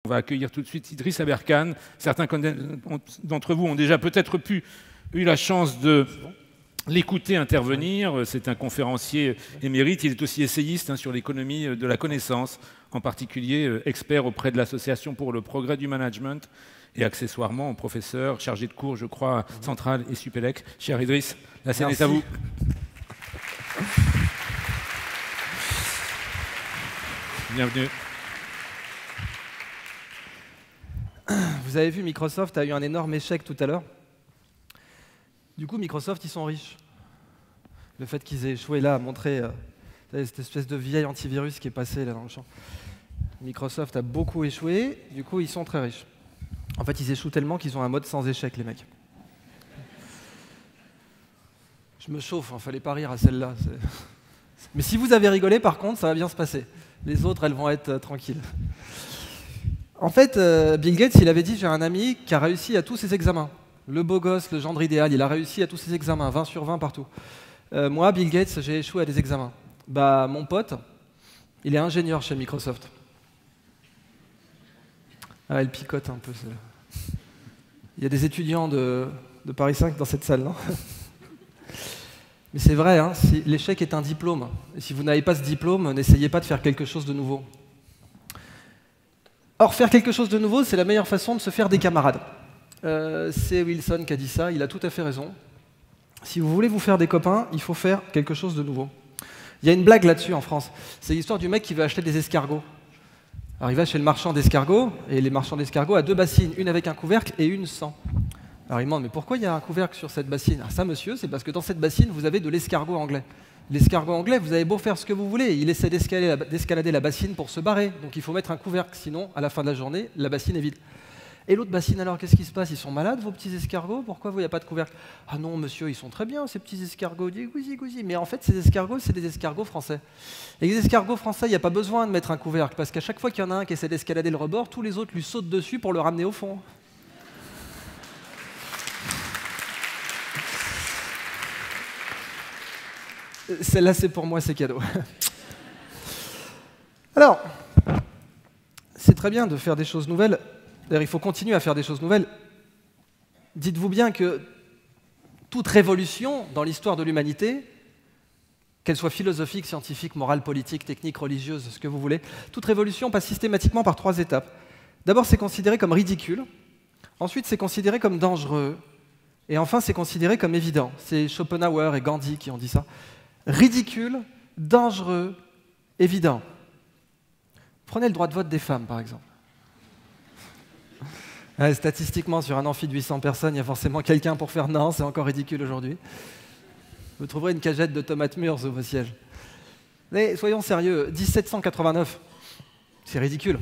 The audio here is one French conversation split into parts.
On va accueillir tout de suite Idriss Aberkane. Certains d'entre vous ont déjà peut-être eu la chance de l'écouter intervenir. C'est un conférencier émérite. Il est aussi essayiste sur l'économie de la connaissance, en particulier expert auprès de l'Association pour le progrès du management et accessoirement professeur chargé de cours, je crois, à Centrale et Supélec. Cher Idriss, la scène est à vous. Bienvenue. Vous avez vu, Microsoft a eu un énorme échec tout à l'heure. Du coup, Microsoft, ils sont riches. Le fait qu'ils aient échoué là a montré cette espèce de vieil antivirus qui est passé là dans le champ. Microsoft a beaucoup échoué, du coup, ils sont très riches. En fait, ils échouent tellement qu'ils ont un mode sans échec, les mecs. Je me chauffe, il fallait pas rire à celle-là. Mais si vous avez rigolé, par contre, ça va bien se passer. Les autres, elles vont être tranquilles. En fait, Bill Gates, il avait dit, j'ai un ami qui a réussi à tous ses examens. Le beau gosse, le gendre idéal, il a réussi à tous ses examens, 20 sur 20 partout. Moi, Bill Gates, j'ai échoué à des examens. Bah, mon pote, il est ingénieur chez Microsoft. Ah, elle picote un peu, celle-là. Il y a des étudiants de Paris 5 dans cette salle, non? Mais c'est vrai, hein, si l'échec est un diplôme. Et si vous n'avez pas ce diplôme, n'essayez pas de faire quelque chose de nouveau. Or, faire quelque chose de nouveau, c'est la meilleure façon de se faire des camarades. C'est Wilson qui a dit ça, il a tout à fait raison. Si vous voulez vous faire des copains, il faut faire quelque chose de nouveau. Il y a une blague là-dessus en France. C'est l'histoire du mec qui veut acheter des escargots. Alors il va chez le marchand d'escargots, et les marchands d'escargots a deux bassines, une avec un couvercle et une sans. Alors il demande, mais pourquoi il y a un couvercle sur cette bassine? Ah ça, monsieur, c'est parce que dans cette bassine, vous avez de l'escargot anglais. L'escargot anglais, vous avez beau faire ce que vous voulez, il essaie d'escalader la bassine pour se barrer. Donc il faut mettre un couvercle, sinon, à la fin de la journée, la bassine est vide. Et l'autre bassine, alors, qu'est-ce qui se passe? Ils sont malades, vos petits escargots? Pourquoi il n'y a pas de couvercle? Ah non, monsieur, ils sont très bien, ces petits escargots. Gousi. Mais en fait, ces escargots, c'est des escargots français. Et les escargots français, il n'y a pas besoin de mettre un couvercle, parce qu'à chaque fois qu'il y en a un qui essaie d'escalader le rebord, tous les autres lui sautent dessus pour le ramener au fond. Celle-là, c'est pour moi, c'est cadeau. Alors, c'est très bien de faire des choses nouvelles. D'ailleurs, il faut continuer à faire des choses nouvelles. Dites-vous bien que toute révolution dans l'histoire de l'humanité, qu'elle soit philosophique, scientifique, morale, politique, technique, religieuse, ce que vous voulez, toute révolution passe systématiquement par trois étapes. D'abord, c'est considéré comme ridicule. Ensuite, c'est considéré comme dangereux. Et enfin, c'est considéré comme évident. C'est Schopenhauer et Gandhi qui ont dit ça. Ridicule, dangereux, évident. Prenez le droit de vote des femmes, par exemple. Statistiquement, sur un amphi de 800 personnes, il y a forcément quelqu'un pour faire « non, c'est encore ridicule aujourd'hui ». Vous trouverez une cagette de tomates mûres sous vos sièges. Mais soyons sérieux, 1789, c'est ridicule.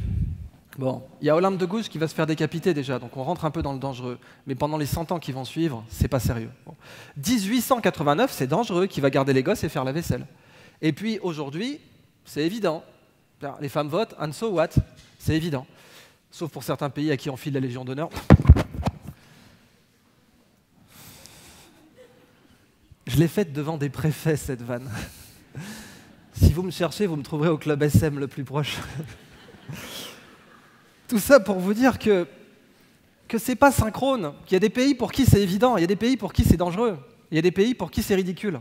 Bon, il y a Olympe de Gouges qui va se faire décapiter déjà, donc on rentre un peu dans le dangereux. Mais pendant les 100 ans qui vont suivre, c'est pas sérieux. Bon. 1889, c'est dangereux, qui va garder les gosses et faire la vaisselle. Et puis aujourd'hui, c'est évident. Les femmes votent, and so what? C'est évident. Sauf pour certains pays à qui on file la Légion d'honneur. Je l'ai faite devant des préfets, cette vanne. Si vous me cherchez, vous me trouverez au club SM le plus proche. Tout ça pour vous dire que c'est pas synchrone, qu'il y a des pays pour qui c'est évident, il y a des pays pour qui c'est dangereux, il y a des pays pour qui c'est ridicule.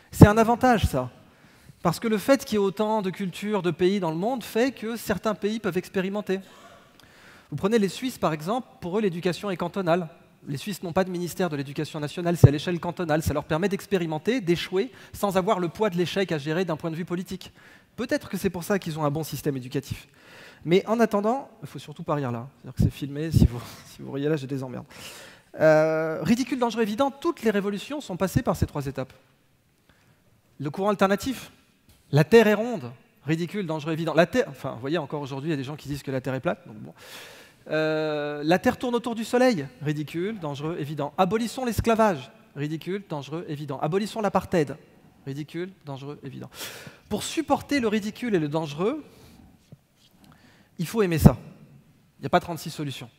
C'est un avantage, ça. Parce que le fait qu'il y ait autant de cultures, de pays dans le monde fait que certains pays peuvent expérimenter. Vous prenez les Suisses, par exemple, pour eux, l'éducation est cantonale. Les Suisses n'ont pas de ministère de l'éducation nationale, c'est à l'échelle cantonale. Ça leur permet d'expérimenter, d'échouer, sans avoir le poids de l'échec à gérer d'un point de vue politique. Peut-être que c'est pour ça qu'ils ont un bon système éducatif. Mais en attendant, il ne faut surtout pas rire là. C'est-à-dire que c'est filmé, si vous riez là, j'ai des emmerdes. Ridicule, dangereux, évident, toutes les révolutions sont passées par ces trois étapes. Le courant alternatif, la Terre est ronde, ridicule, dangereux, évident. La Terre, enfin, vous voyez, encore aujourd'hui, il y a des gens qui disent que la Terre est plate. Donc bon. La Terre tourne autour du Soleil, ridicule, dangereux, évident. Abolissons l'esclavage, ridicule, dangereux, évident. Abolissons l'apartheid, ridicule, dangereux, évident. Pour supporter le ridicule et le dangereux, il faut aimer ça. Il n'y a pas 36 solutions.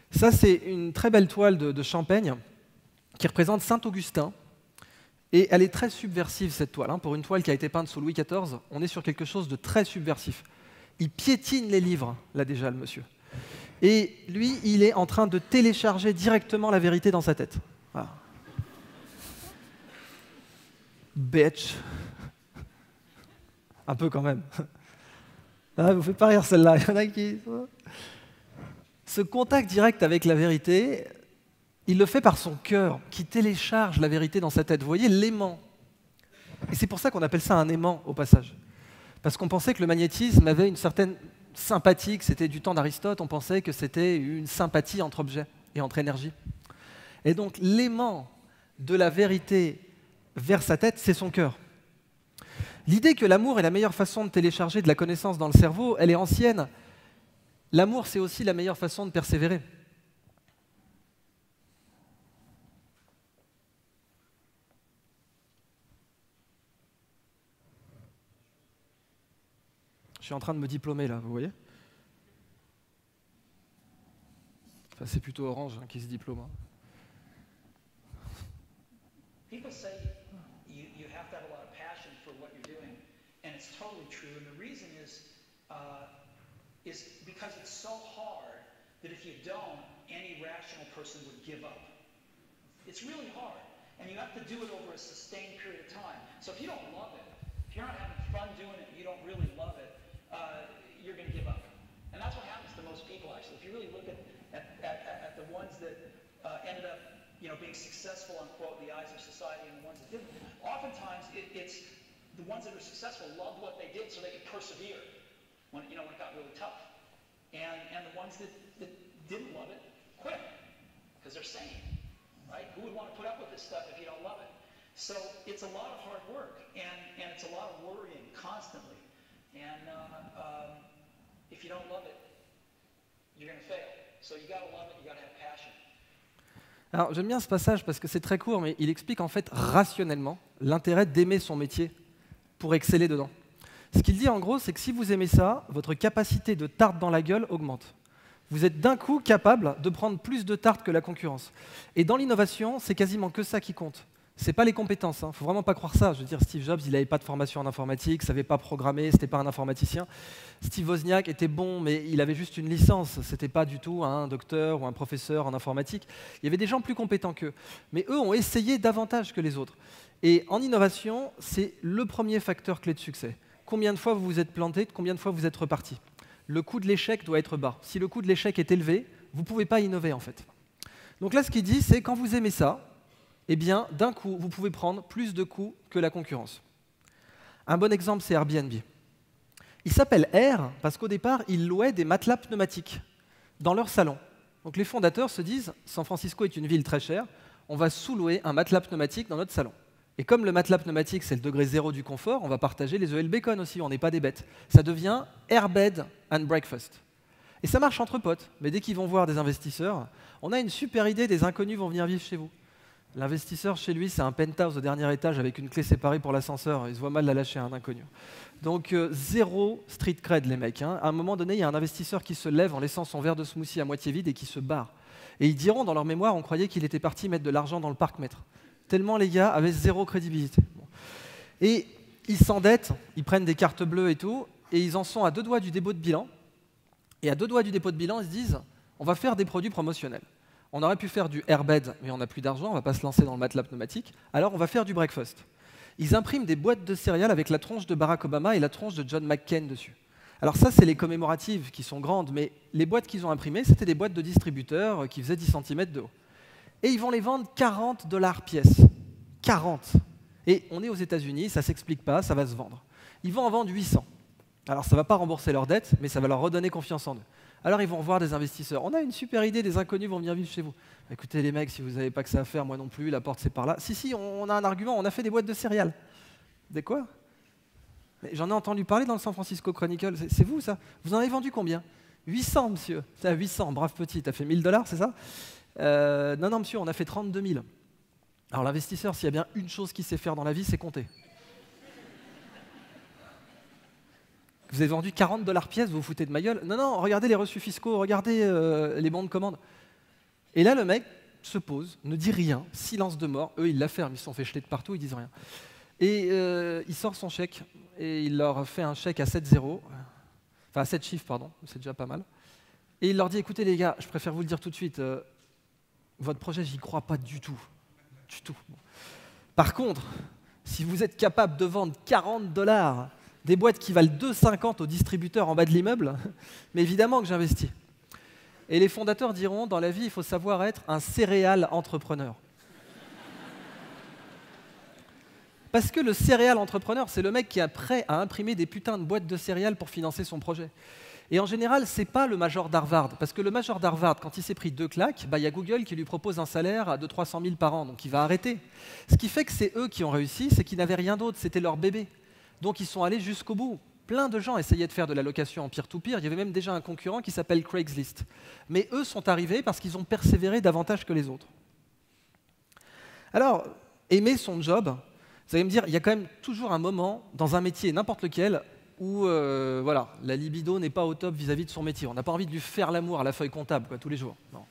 Ça, c'est une très belle toile de Champaigne qui représente Saint-Augustin. Et elle est très subversive, cette toile. Pour une toile qui a été peinte sous Louis XIV, on est sur quelque chose de très subversif. Il piétine les livres, là déjà, le monsieur. Et lui, il est en train de télécharger directement la vérité dans sa tête. Voilà. Bitch. Un peu quand même. Ah, vous faites pas rire celle-là. Il y en a qui... Ce contact direct avec la vérité, il le fait par son cœur, qui télécharge la vérité dans sa tête. Vous voyez, l'aimant. Et c'est pour ça qu'on appelle ça un aimant, au passage. Parce qu'on pensait que le magnétisme avait une certaine sympathie, que c'était du temps d'Aristote, on pensait que c'était une sympathie entre objets et entre énergies. Et donc, l'aimant de la vérité vers sa tête, c'est son cœur. L'idée que l'amour est la meilleure façon de télécharger de la connaissance dans le cerveau, elle est ancienne. L'amour, c'est aussi la meilleure façon de persévérer. Je suis en train de me diplômer là, vous voyez? Enfin, c'est plutôt Orange qui se diplôme. Hein. People say you have to have a lot of passion for what you're doing, and it's totally true. And the reason is because it's so hard that if you don't, any rational person would give up. It's really hard, and you have to do it over a sustained period of time. So if you don't love it, if you're not having fun doing it, and you don't really love it, you're going to give up. And that's what happens to most people, actually. If you really look at the ones that ended up being successful, unquote, in the eyes of society, and the ones that didn't. Oftentimes, it's the ones that are successful loved what they did so they could persevere when it got really tough. And the ones that didn't love it quit because they're sane, right? Who would want to put up with this stuff if you don't love it? So it's a lot of hard work, and it's a lot of worrying constantly. And if you don't love it, you're going to fail. So you got to love it, you got to have passion. Alors, j'aime bien ce passage parce que c'est très court, mais il explique en fait rationnellement l'intérêt d'aimer son métier pour exceller dedans. Ce qu'il dit en gros, c'est que si vous aimez ça, votre capacité de tarte dans la gueule augmente. Vous êtes d'un coup capable de prendre plus de tartes que la concurrence. Et dans l'innovation, c'est quasiment que ça qui compte. C'est pas les compétences, hein. Faut vraiment pas croire ça. Je veux dire, Steve Jobs, il n'avait pas de formation en informatique, savait pas programmer, c'était pas un informaticien. Steve Wozniak était bon, mais il avait juste une licence. C'était pas du tout un docteur ou un professeur en informatique. Il y avait des gens plus compétents qu'eux, mais eux ont essayé davantage que les autres. Et en innovation, c'est le premier facteur clé de succès. Combien de fois vous vous êtes planté, combien de fois vous êtes reparti. Le coût de l'échec doit être bas. Si le coût de l'échec est élevé, vous ne pouvez pas innover en fait. Donc là, ce qu'il dit, c'est quand vous aimez ça, eh bien, d'un coup, vous pouvez prendre plus de coups que la concurrence. Un bon exemple, c'est Airbnb. Il s'appelle Air parce qu'au départ, ils louaient des matelas pneumatiques dans leur salon. Donc les fondateurs se disent, San Francisco est une ville très chère, on va sous-louer un matelas pneumatique dans notre salon. Et comme le matelas pneumatique, c'est le degré zéro du confort, on va partager les œufs et le bacon aussi, on n'est pas des bêtes. Ça devient Airbed and Breakfast. Et ça marche entre potes, mais dès qu'ils vont voir des investisseurs, on a une super idée, des inconnus vont venir vivre chez vous. L'investisseur, chez lui, c'est un penthouse au dernier étage avec une clé séparée pour l'ascenseur. Il se voit mal la lâcher à un inconnu. Donc, zéro street cred, les mecs. Hein. À un moment donné, il y a un investisseur qui se lève en laissant son verre de smoothie à moitié vide et qui se barre. Et ils diront, dans leur mémoire, on croyait qu'il était parti mettre de l'argent dans le parc-mètre. Tellement les gars avaient zéro crédibilité. Bon. Et ils s'endettent, ils prennent des cartes bleues et tout, et ils en sont à 2 doigts du dépôt de bilan. Et à 2 doigts du dépôt de bilan, ils se disent, on va faire des produits promotionnels. On aurait pu faire du airbed, mais on n'a plus d'argent, on ne va pas se lancer dans le matelas pneumatique. Alors on va faire du breakfast. Ils impriment des boîtes de céréales avec la tronche de Barack Obama et la tronche de John McCain dessus. Alors ça, c'est les commémoratives qui sont grandes, mais les boîtes qu'ils ont imprimées, c'était des boîtes de distributeurs qui faisaient 10 cm de haut. Et ils vont les vendre 40 $ pièce. 40. Et on est aux États-Unis, ça ne s'explique pas, ça va se vendre. Ils vont en vendre 800. Alors ça ne va pas rembourser leurs dettes, mais ça va leur redonner confiance en eux. Alors ils vont revoir des investisseurs. On a une super idée, des inconnus vont venir vivre chez vous. Écoutez les mecs, si vous n'avez pas que ça à faire, moi non plus, la porte c'est par là. Si, on a un argument, on a fait des boîtes de céréales. Des quoi? J'en ai entendu parler dans le San Francisco Chronicle, c'est vous ça? Vous en avez vendu combien? 800 monsieur. T'as 800, brave petit, t'as fait 1000 $, c'est ça? Non monsieur, on a fait 32 000. Alors l'investisseur, s'il y a bien une chose qu'il sait faire dans la vie, c'est compter. Vous avez vendu 40 $ pièce, vous vous foutez de ma gueule? Non, regardez les reçus fiscaux, regardez les bons de commande. Et là, le mec se pose, ne dit rien, silence de mort. Eux, ils la ferment, ils se sont fait jeter de partout, ils disent rien. Et il sort son chèque, et il leur fait un chèque à 7 zéros, enfin à 7 chiffres, pardon, c'est déjà pas mal. Et il leur dit, écoutez les gars, je préfère vous le dire tout de suite, votre projet, j'y crois pas du tout. Du tout. Par contre, si vous êtes capable de vendre 40 $ des boîtes qui valent 2,50 aux distributeurs en bas de l'immeuble, mais évidemment que j'investis. Et les fondateurs diront, dans la vie, il faut savoir être un céréal entrepreneur. Parce que le céréal entrepreneur, c'est le mec qui est prêt à imprimer des putains de boîtes de céréales pour financer son projet. Et en général, ce n'est pas le major d'Harvard. Parce que le major d'Harvard, quand il s'est pris 2 claques, il y a Google qui lui propose un salaire de 300 000 par an. Donc il va arrêter. Ce qui fait que c'est eux qui ont réussi, c'est qu'ils n'avaient rien d'autre. C'était leur bébé. Donc ils sont allés jusqu'au bout. Plein de gens essayaient de faire de la location en peer-to-peer. Il y avait même déjà un concurrent qui s'appelle Craigslist. Mais eux sont arrivés parce qu'ils ont persévéré davantage que les autres. Alors, aimer son job, vous allez me dire, il y a quand même toujours un moment, dans un métier, n'importe lequel, où voilà, la libido n'est pas au top vis-à-vis de son métier. On n'a pas envie de lui faire l'amour à la feuille comptable tous les jours. Non.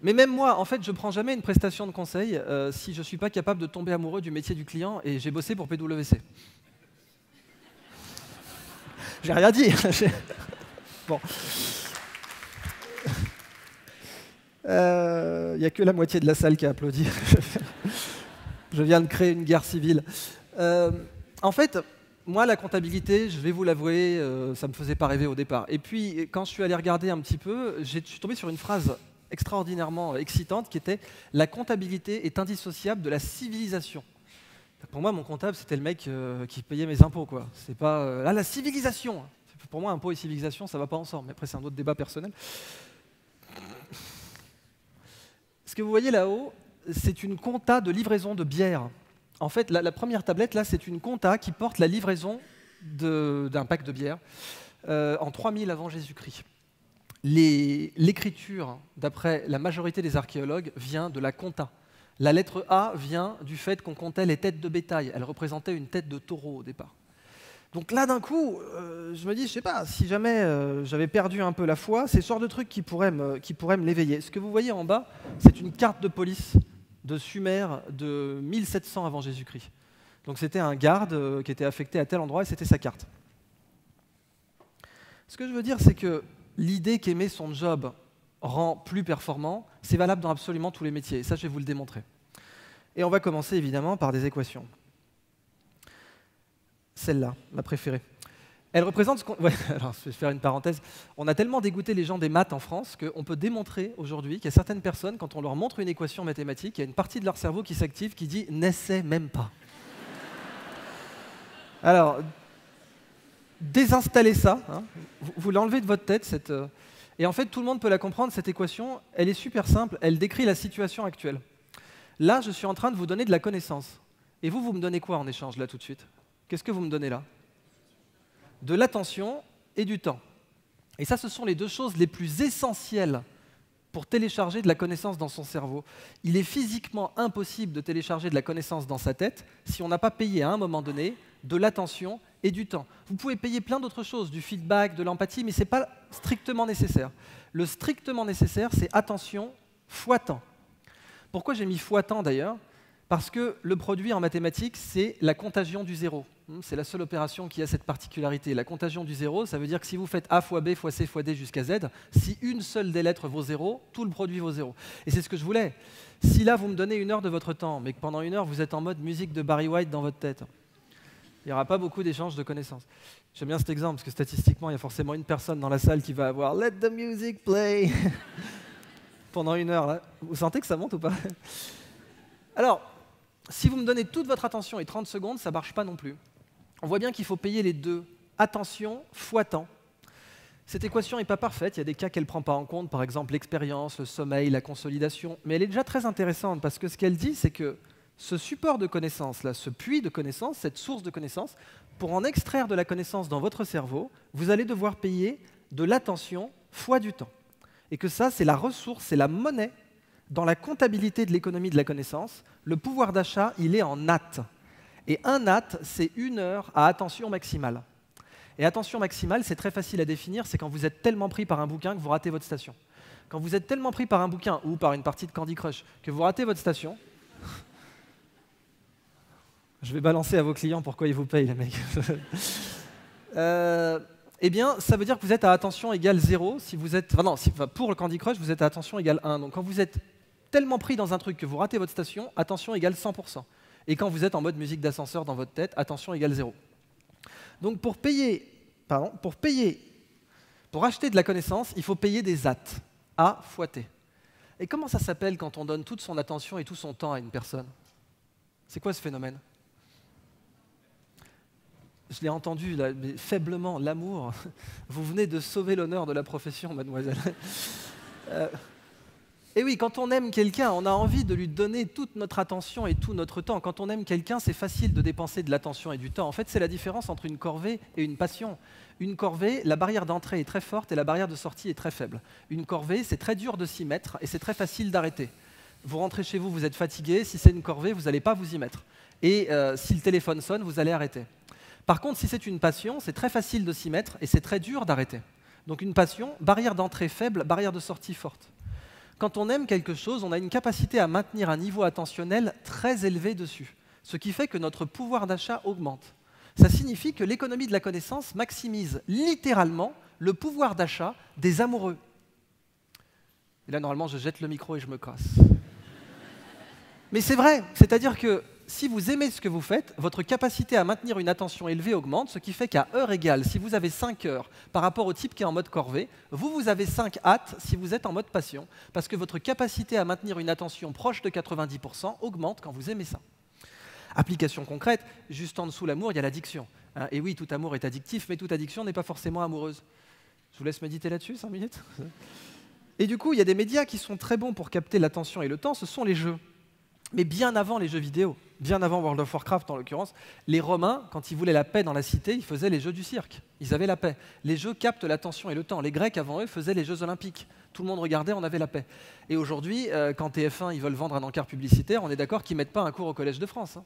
Mais même moi, en fait, je ne prends jamais une prestation de conseil si je ne suis pas capable de tomber amoureux du métier du client, et j'ai bossé pour PwC. J'ai rien dit. Bon. Il n'y a que la moitié de la salle qui a applaudi. Je viens de créer une guerre civile. En fait, moi, la comptabilité, je vais vous l'avouer, ça ne me faisait pas rêver au départ. Et puis, quand je suis allé regarder un petit peu, je suis tombé sur une phrase extraordinairement excitante qui était « La comptabilité est indissociable de la civilisation ». Pour moi, mon comptable, c'était le mec qui payait mes impôts, quoi. C'est pas la civilisation. Pour moi, impôts et civilisation, ça ne va pas ensemble. Mais après, c'est un autre débat personnel. Ce que vous voyez là-haut, c'est une compta de livraison de bière. En fait, la première tablette, là, c'est une compta qui porte la livraison d'un pack de bière en 3000 avant Jésus-Christ. L'écriture, d'après la majorité des archéologues, vient de la compta. La lettre A vient du fait qu'on comptait les têtes de bétail. Elle représentait une tête de taureau au départ. Donc là, d'un coup, je me dis, je sais pas, si jamais j'avais perdu un peu la foi, c'est ce genre de truc qui pourrait me l'éveiller. Ce que vous voyez en bas, c'est une carte de police de Sumer de 1700 avant Jésus-Christ. Donc c'était un garde qui était affecté à tel endroit et c'était sa carte. Ce que je veux dire, c'est que l'idée qu'aimer son job rend plus performant, c'est valable dans absolument tous les métiers. Et ça, je vais vous le démontrer. Et on va commencer évidemment par des équations. Celle-là, ma préférée. Elle représente ce qu'on... Ouais, alors, je vais faire une parenthèse. On a tellement dégoûté les gens des maths en France qu'on peut démontrer aujourd'hui qu'il y a certaines personnes, quand on leur montre une équation mathématique, il y a une partie de leur cerveau qui s'active qui dit « n'essaie même pas ». Alors, désinstallez ça, hein. Vous l'enlevez de votre tête. Et en fait, tout le monde peut la comprendre, cette équation. Elle est super simple, elle décrit la situation actuelle. Là, je suis en train de vous donner de la connaissance. Et vous me donnez quoi en échange, là, tout de suite? Qu'est-ce que vous me donnez là? De l'attention et du temps. Et ça, ce sont les deux choses les plus essentielles pour télécharger de la connaissance dans son cerveau. Il est physiquement impossible de télécharger de la connaissance dans sa tête si on n'a pas payé à un moment donné de l'attention et du temps. Vous pouvez payer plein d'autres choses, du feedback, de l'empathie, mais ce n'est pas strictement nécessaire. Le strictement nécessaire, c'est attention fois temps. Pourquoi j'ai mis fois temps d'ailleurs? Parce que le produit en mathématiques, c'est la contagion du zéro. C'est la seule opération qui a cette particularité. La contagion du zéro, ça veut dire que si vous faites A fois B fois C fois D jusqu'à Z, si une seule des lettres vaut 0, tout le produit vaut 0. Et c'est ce que je voulais. Si là, vous me donnez 1 heure de votre temps, mais que pendant 1 heure, vous êtes en mode musique de Barry White dans votre tête, il n'y aura pas beaucoup d'échanges de connaissances. J'aime bien cet exemple, parce que statistiquement, il y a forcément une personne dans la salle qui va avoir « Let the music play » pendant 1 heure. Là. Vous sentez que ça monte ou pas? Alors, si vous me donnez toute votre attention et 30 secondes, ça ne marche pas non plus. On voit bien qu'il faut payer les deux. Attention fois temps. Cette équation n'est pas parfaite, il y a des cas qu'elle ne prend pas en compte, par exemple l'expérience, le sommeil, la consolidation, mais elle est déjà très intéressante parce que ce qu'elle dit, c'est que ce support de connaissances, là, ce puits de connaissances, cette source de connaissances, pour en extraire de la connaissance dans votre cerveau, vous allez devoir payer de l'attention fois du temps. Et que ça, c'est la ressource, c'est la monnaie dans la comptabilité de l'économie de la connaissance. Le pouvoir d'achat, il est en nattes. Et un natte, c'est 1 heure à attention maximale. Et attention maximale, c'est très facile à définir, c'est quand vous êtes tellement pris par un bouquin que vous ratez votre station. Quand vous êtes tellement pris par un bouquin ou par une partie de Candy Crush que vous ratez votre station, je vais balancer à vos clients pourquoi ils vous payent, les mecs. eh bien, ça veut dire que vous êtes à attention égale 0. Si vous êtes, enfin non, pour le Candy Crush, vous êtes à attention égale 1. Donc quand vous êtes tellement pris dans un truc que vous ratez votre station, attention égale 100%. Et quand vous êtes en mode musique d'ascenseur dans votre tête, attention égale 0. Donc pour acheter de la connaissance, il faut payer des AT. A fois T. Et comment ça s'appelle quand on donne toute son attention et tout son temps à une personne? C'est quoi ce phénomène? Je l'ai entendu là, mais faiblement, l'amour. Vous venez de sauver l'honneur de la profession, mademoiselle. Et oui, quand on aime quelqu'un, on a envie de lui donner toute notre attention et tout notre temps. Quand on aime quelqu'un, c'est facile de dépenser de l'attention et du temps. En fait, c'est la différence entre une corvée et une passion. Une corvée, la barrière d'entrée est très forte et la barrière de sortie est très faible. Une corvée, c'est très dur de s'y mettre et c'est très facile d'arrêter. Vous rentrez chez vous, vous êtes fatigué. Si c'est une corvée, vous n'allez pas vous y mettre. Et si le téléphone sonne, vous allez arrêter. Par contre, si c'est une passion, c'est très facile de s'y mettre et c'est très dur d'arrêter. Donc une passion, barrière d'entrée faible, barrière de sortie forte. Quand on aime quelque chose, on a une capacité à maintenir un niveau attentionnel très élevé dessus, ce qui fait que notre pouvoir d'achat augmente. Ça signifie que l'économie de la connaissance maximise littéralement le pouvoir d'achat des amoureux. Et là, normalement, je jette le micro et je me casse. Mais c'est vrai, c'est-à-dire que si vous aimez ce que vous faites, votre capacité à maintenir une attention élevée augmente, ce qui fait qu'à heure égale, si vous avez 5 heures par rapport au type qui est en mode corvée, vous avez 5 hâtes si vous êtes en mode passion, parce que votre capacité à maintenir une attention proche de 90% augmente quand vous aimez ça. Application concrète, juste en dessous l'amour, il y a l'addiction. Et oui, tout amour est addictif, mais toute addiction n'est pas forcément amoureuse. Je vous laisse méditer là-dessus, 5 minutes. Et du coup, il y a des médias qui sont très bons pour capter l'attention et le temps, ce sont les jeux. Mais bien avant les jeux vidéo, bien avant World of Warcraft en l'occurrence, les Romains, quand ils voulaient la paix dans la cité, ils faisaient les jeux du cirque. Ils avaient la paix. Les jeux captent l'attention et le temps. Les Grecs, avant eux, faisaient les Jeux Olympiques. Tout le monde regardait, on avait la paix. Et aujourd'hui, quand TF1 ils veulent vendre un encart publicitaire, on est d'accord qu'ils ne mettent pas un cours au Collège de France.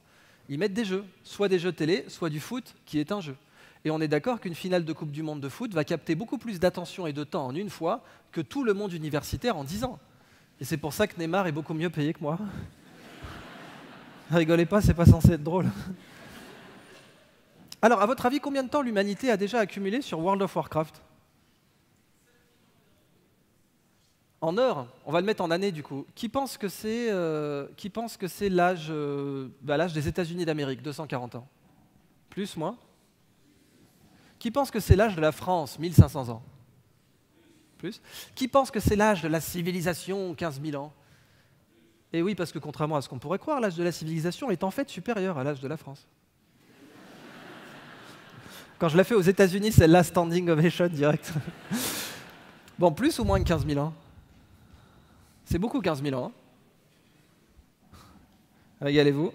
Ils mettent des jeux, soit des jeux télé, soit du foot, qui est un jeu. Et on est d'accord qu'une finale de Coupe du Monde de foot va capter beaucoup plus d'attention et de temps en une fois que tout le monde universitaire en 10 ans. Et c'est pour ça que Neymar est beaucoup mieux payé que moi. Rigolez pas, c'est pas censé être drôle. Alors, à votre avis, combien de temps l'humanité a déjà accumulé sur World of Warcraft? En heures? On va le mettre en années, du coup. Qui pense que c'est l'âge des États-Unis d'Amérique, 240 ans? Plus, moins? Qui pense que c'est l'âge de la France, 1500 ans? Plus? Qui pense que c'est l'âge de la civilisation, 15 000 ans? Et oui, parce que contrairement à ce qu'on pourrait croire, l'âge de la civilisation est en fait supérieur à l'âge de la France. Quand je l'ai fait aux États-Unis, c'est la standing ovation direct. Bon, plus ou moins que 15 000 ans? C'est beaucoup 15 000 ans. Régalez-vous.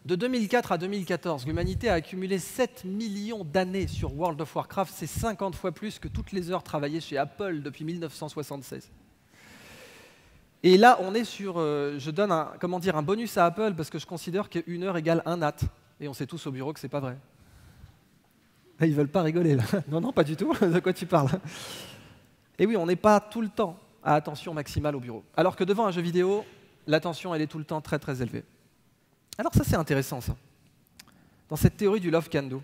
De 2004 à 2014, l'humanité a accumulé 7 millions d'années sur World of Warcraft. C'est 50 fois plus que toutes les heures travaillées chez Apple depuis 1976. Et là, on est sur... je donne un bonus à Apple parce que je considère qu'une heure égale un nat. Et on sait tous au bureau que c'est pas vrai. Ils veulent pas rigoler là. Non, non, pas du tout. De quoi tu parles? Et oui, on n'est pas tout le temps à attention maximale au bureau. Alors que devant un jeu vidéo, l'attention, elle est tout le temps très très élevée. Alors ça, c'est intéressant, ça. Dans cette théorie du love can do.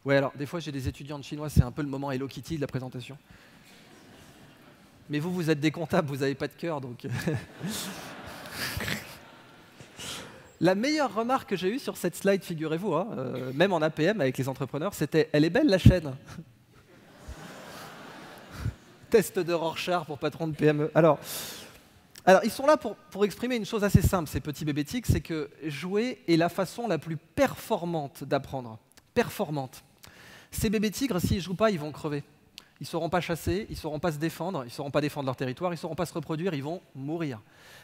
Ouais, alors, des fois, j'ai des étudiants de chinois, c'est un peu le moment Hello Kitty de la présentation. Mais vous êtes des comptables, vous n'avez pas de cœur, donc... La meilleure remarque que j'ai eue sur cette slide, figurez-vous, même en APM avec les entrepreneurs, c'était « Elle est belle, la chaîne !» Test de Rorschach pour patron de PME. Alors, ils sont là pour exprimer une chose assez simple, ces petits bébétiques, c'est que jouer est la façon la plus performante d'apprendre. Performante. Ces bébés tigres, s'ils ne jouent pas, ils vont crever. Ils ne sauront pas chasser, ils ne sauront pas se défendre, ils ne sauront pas défendre leur territoire, ils ne sauront pas se reproduire, ils vont mourir.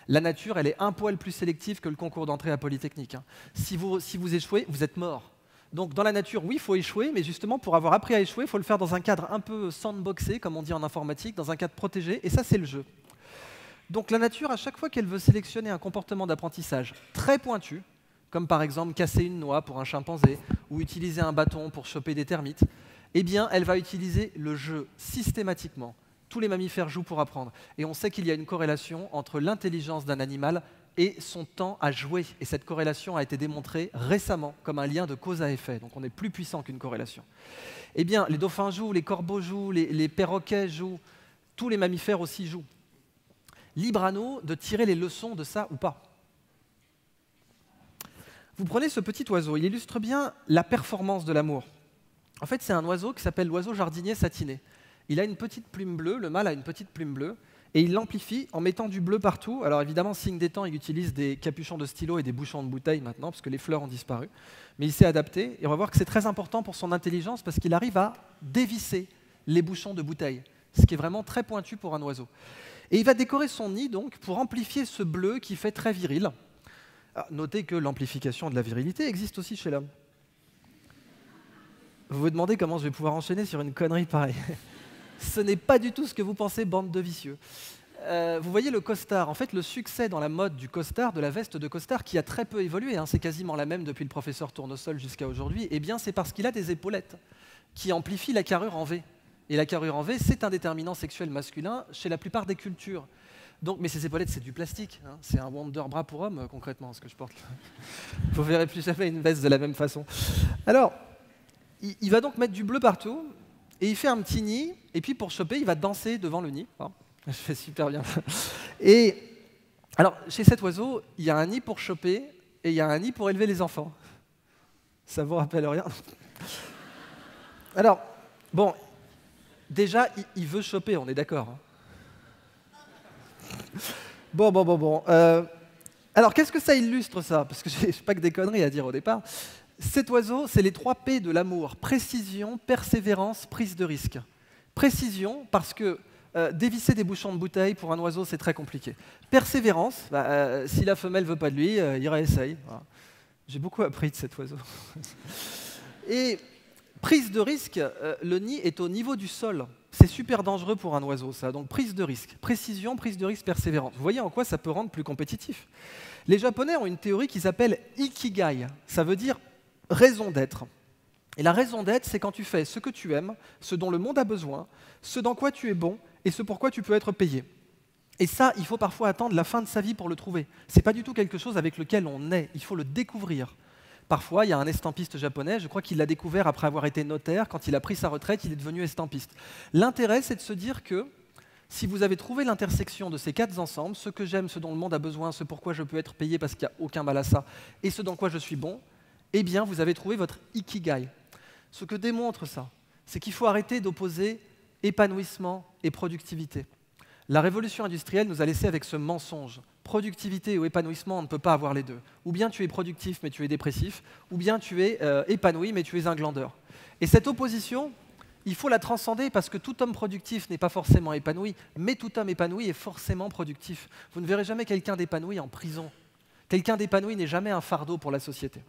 La nature, elle est un poil plus sélective que le concours d'entrée à Polytechnique. Si vous échouez, vous êtes mort. Donc dans la nature, oui, il faut échouer, mais justement, pour avoir appris à échouer, il faut le faire dans un cadre un peu sandboxé, comme on dit en informatique, dans un cadre protégé, et ça, c'est le jeu. Donc la nature, à chaque fois qu'elle veut sélectionner un comportement d'apprentissage très pointu, comme par exemple casser une noix pour un chimpanzé, ou utiliser un bâton pour choper des termites, eh bien, elle va utiliser le jeu systématiquement. Tous les mammifères jouent pour apprendre. Et on sait qu'il y a une corrélation entre l'intelligence d'un animal et son temps à jouer. Et cette corrélation a été démontrée récemment comme un lien de cause à effet. Donc on est plus puissant qu'une corrélation. Eh bien, les dauphins jouent, les corbeaux jouent, les perroquets jouent, tous les mammifères aussi jouent. Libre à nous de tirer les leçons de ça ou pas. Vous prenez ce petit oiseau, il illustre bien la performance de l'amour. En fait, c'est un oiseau qui s'appelle l'oiseau jardinier satiné. Il a une petite plume bleue, le mâle a une petite plume bleue, et il l'amplifie en mettant du bleu partout. Alors évidemment, signe des temps, il utilise des capuchons de stylo et des bouchons de bouteille maintenant, parce que les fleurs ont disparu. Mais il s'est adapté, et on va voir que c'est très important pour son intelligence, parce qu'il arrive à dévisser les bouchons de bouteille, ce qui est vraiment très pointu pour un oiseau. Et il va décorer son nid, donc, pour amplifier ce bleu qui fait très viril. Alors, notez que l'amplification de la virilité existe aussi chez l'homme. Vous vous demandez comment je vais pouvoir enchaîner sur une connerie pareille. Ce n'est pas du tout ce que vous pensez, bande de vicieux. Vous voyez le costard. En fait, le succès dans la mode du costard, de la veste de costard, qui a très peu évolué, hein, c'est quasiment la même depuis le professeur Tournesol jusqu'à aujourd'hui, eh bien, c'est parce qu'il a des épaulettes qui amplifient la carrure en V. Et la carrure en V, c'est un déterminant sexuel masculin chez la plupart des cultures. Donc, mais ces épaulettes, c'est du plastique. Hein. C'est un Wonder Bra pour homme, concrètement, ce que je porte. Vous ne verrez plus jamais une veste de la même façon. Alors, il va donc mettre du bleu partout, et il fait un petit nid, et puis pour choper, il va danser devant le nid. Oh, je fais super bien. Et alors, chez cet oiseau, il y a un nid pour choper, et il y a un nid pour élever les enfants. Ça vous rappelle rien? Alors, bon, déjà, il veut choper, on est d'accord, hein. Bon. Alors, qu'est-ce que ça illustre, ça? Parce que je n'ai pas que des conneries à dire au départ. Cet oiseau, c'est les 3 P de l'amour. Précision, persévérance, prise de risque. Précision, parce que dévisser des bouchons de bouteille, pour un oiseau, c'est très compliqué. Persévérance, si la femelle ne veut pas de lui, il réessaye. Voilà. J'ai beaucoup appris de cet oiseau. Et prise de risque, le nid est au niveau du sol. C'est super dangereux pour un oiseau, ça. Donc prise de risque. Précision, prise de risque, persévérance. Vous voyez en quoi ça peut rendre plus compétitif. Les Japonais ont une théorie qui s'appelle Ikigai. Ça veut dire raison d'être. Et la raison d'être, c'est quand tu fais ce que tu aimes, ce dont le monde a besoin, ce dans quoi tu es bon et ce pour quoi tu peux être payé. Et ça, il faut parfois attendre la fin de sa vie pour le trouver. Ce n'est pas du tout quelque chose avec lequel on naît, il faut le découvrir. Parfois, il y a un estampiste japonais, je crois qu'il l'a découvert après avoir été notaire. Quand il a pris sa retraite, il est devenu estampiste. L'intérêt, c'est de se dire que si vous avez trouvé l'intersection de ces 4 ensembles, ce que j'aime, ce dont le monde a besoin, ce pourquoi je peux être payé parce qu'il n'y a aucun mal à ça, et ce dans quoi je suis bon, eh bien, vous avez trouvé votre ikigai. Ce que démontre ça, c'est qu'il faut arrêter d'opposer épanouissement et productivité. La révolution industrielle nous a laissé avec ce mensonge. Productivité ou épanouissement, on ne peut pas avoir les deux. Ou bien tu es productif mais tu es dépressif, ou bien tu es épanoui mais tu es un glandeur. Et cette opposition, il faut la transcender parce que tout homme productif n'est pas forcément épanoui, mais tout homme épanoui est forcément productif. Vous ne verrez jamais quelqu'un d'épanoui en prison. Quelqu'un d'épanoui n'est jamais un fardeau pour la société.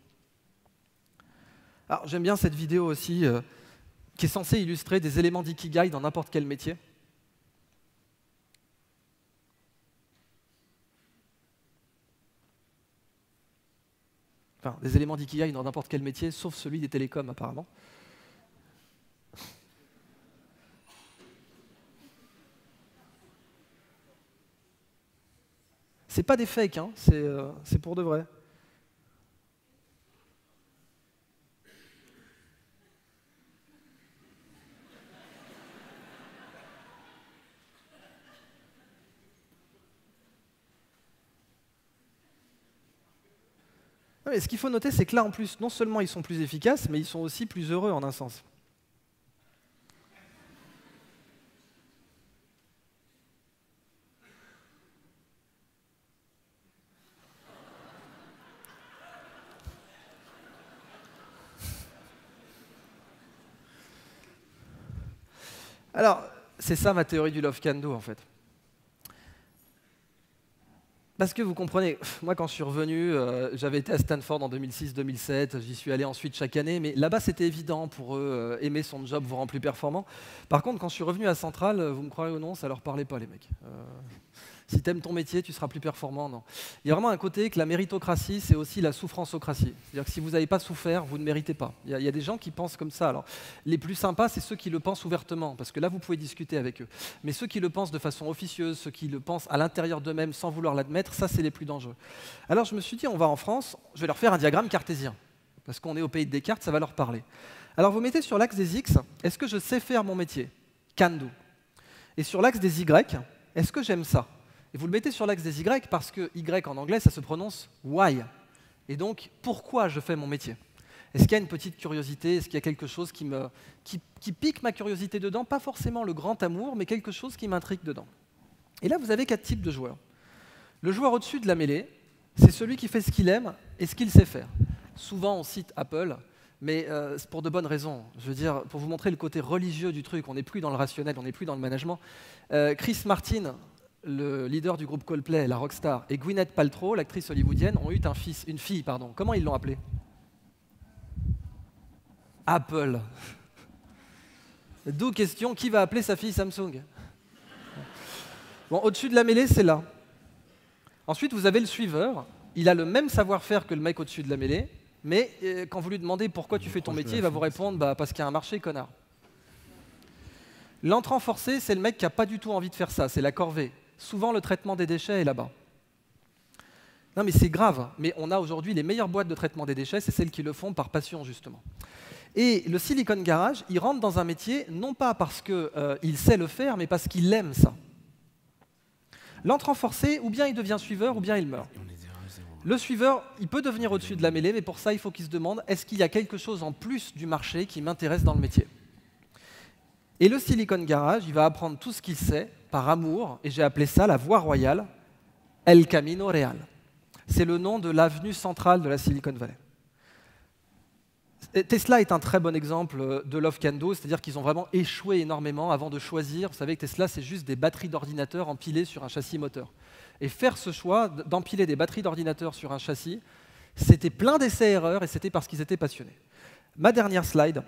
Alors, j'aime bien cette vidéo aussi, qui est censée illustrer des éléments d'ikigai dans n'importe quel métier. Enfin, des éléments d'ikigai dans n'importe quel métier, sauf celui des télécoms, apparemment. C'est pas des fakes, hein, c'est pour de vrai. Ouais, ce qu'il faut noter, c'est que là, en plus, non seulement ils sont plus efficaces, mais ils sont aussi plus heureux en un sens. Alors, c'est ça ma théorie du love can do, en fait. Parce que vous comprenez, moi quand je suis revenu, j'avais été à Stanford en 2006-2007, j'y suis allé ensuite chaque année, mais là-bas c'était évident pour eux, aimer son job vous rend plus performant. Par contre, quand je suis revenu à Centrale, vous me croyez ou non, ça leur parlait pas les mecs. Si tu aimes ton métier, tu seras plus performant. Non. Il y a vraiment un côté que la méritocratie, c'est aussi la souffrancocratie. C'est-à-dire que si vous n'avez pas souffert, vous ne méritez pas. Il y a des gens qui pensent comme ça. Alors, les plus sympas, c'est ceux qui le pensent ouvertement, parce que là, vous pouvez discuter avec eux. Mais ceux qui le pensent de façon officieuse, ceux qui le pensent à l'intérieur d'eux-mêmes sans vouloir l'admettre, ça, c'est les plus dangereux. Alors, je me suis dit, on va en France, je vais leur faire un diagramme cartésien, parce qu'on est au pays de Descartes, ça va leur parler. Alors, vous mettez sur l'axe des X, est-ce que je sais faire mon métier? Can do. Et sur l'axe des Y, est-ce que j'aime ça? Et vous le mettez sur l'axe des Y parce que Y en anglais, ça se prononce why. Et donc, pourquoi je fais mon métier? Est-ce qu'il y a une petite curiosité? Est-ce qu'il y a quelque chose qui pique ma curiosité dedans? Pas forcément le grand amour, mais quelque chose qui m'intrigue dedans. Et là, vous avez 4 types de joueurs. Le joueur au-dessus de la mêlée, c'est celui qui fait ce qu'il aime et ce qu'il sait faire. Souvent, on cite Apple, mais c'est pour de bonnes raisons. Je veux dire, pour vous montrer le côté religieux du truc, on n'est plus dans le rationnel, on n'est plus dans le management. Chris Martin, le leader du groupe Coldplay, la rockstar, et Gwyneth Paltrow, l'actrice hollywoodienne, ont eu une fille. Comment ils l'ont appelée? Apple. D'où question, qui va appeler sa fille Samsung? Bon, au-dessus de la mêlée, c'est là. Ensuite, vous avez le suiveur. Il a le même savoir-faire que le mec au-dessus de la mêlée, mais quand vous lui demandez pourquoi tu fais ton métier, il va vous répondre parce qu'il y a un marché, connard. L'entrant forcé, c'est le mec qui n'a pas du tout envie de faire ça, c'est la corvée. Souvent, le traitement des déchets est là-bas. Non, mais c'est grave. Mais on a aujourd'hui les meilleures boîtes de traitement des déchets, c'est celles qui le font par passion, justement. Et le Silicon Garage, il rentre dans un métier, non pas parce qu'il sait le faire, mais parce qu'il aime ça. L'entrant forcé, ou bien il devient suiveur, ou bien il meurt. Le suiveur, il peut devenir au-dessus de la mêlée, mais pour ça, il faut qu'il se demande, est-ce qu'il y a quelque chose en plus du marché qui m'intéresse dans le métier? Et le Silicon Garage, il va apprendre tout ce qu'il sait par amour, et j'ai appelé ça la voie royale, El Camino Real. C'est le nom de l'avenue centrale de la Silicon Valley. Tesla est un très bon exemple de Love Can Do, c'est-à-dire qu'ils ont vraiment échoué énormément avant de choisir. Vous savez que Tesla, c'est juste des batteries d'ordinateur empilées sur un châssis moteur. Et faire ce choix d'empiler des batteries d'ordinateur sur un châssis, c'était plein d'essais-erreurs et c'était parce qu'ils étaient passionnés. Ma dernière slide,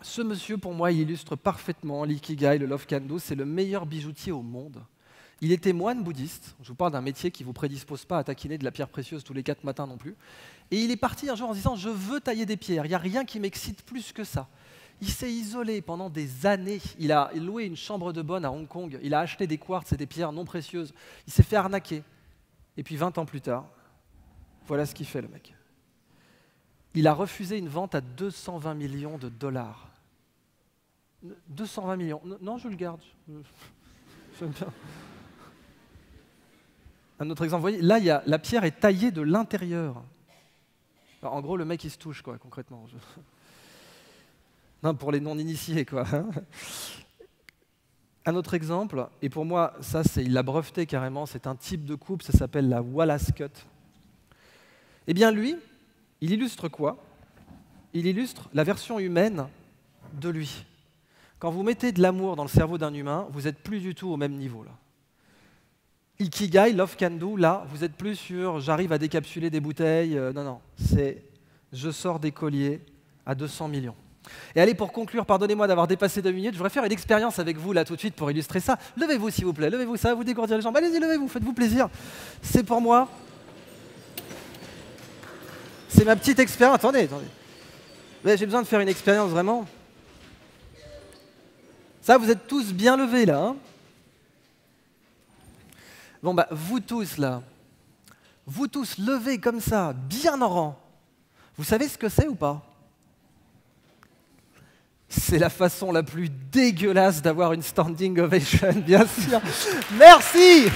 ce monsieur, pour moi, il illustre parfaitement l'ikigai, le Love Can Do, c'est le meilleur bijoutier au monde. Il était moine bouddhiste, je vous parle d'un métier qui ne vous prédispose pas à taquiner de la pierre précieuse tous les 4 matins non plus. Et il est parti un jour en se disant « je veux tailler des pierres, il n'y a rien qui m'excite plus que ça ». Il s'est isolé pendant des années, il a loué une chambre de bonne à Hong Kong, il a acheté des quartz et des pierres non précieuses, il s'est fait arnaquer. Et puis 20 ans plus tard, voilà ce qu'il fait le mec. Il a refusé une vente à 220 millions de dollars. 220 millions, non je le garde, j'aime bien. Un autre exemple, vous voyez, là, la pierre est taillée de l'intérieur. En gros, le mec, il se touche, quoi, concrètement. Non, pour les non-initiés, quoi. Un autre exemple, et pour moi, ça, il l'a breveté carrément, c'est un type de coupe, ça s'appelle la Wallace Cut. Eh bien, lui, il illustre quoi? Il illustre la version humaine de lui. Quand vous mettez de l'amour dans le cerveau d'un humain, vous n'êtes plus du tout au même niveau, là. Ikigai, Love Can Do, là, vous êtes plus sur j'arrive à décapsuler des bouteilles. Non, c'est je sors des colliers à 200 millions. Et allez, pour conclure, pardonnez-moi d'avoir dépassé 2 minutes, je voudrais faire une expérience avec vous là tout de suite pour illustrer ça. Levez-vous s'il vous plaît, levez-vous, ça va vous dégourdir les jambes. Allez-y, levez-vous, faites-vous plaisir. C'est pour moi. C'est ma petite expérience. Attendez. J'ai besoin de faire une expérience vraiment. Ça, vous êtes tous bien levés là, hein? Bon, bah, vous tous, là, vous tous levés comme ça, bien en rang, vous savez ce que c'est ou pas? C'est la façon la plus dégueulasse d'avoir une standing ovation, bien sûr. Merci!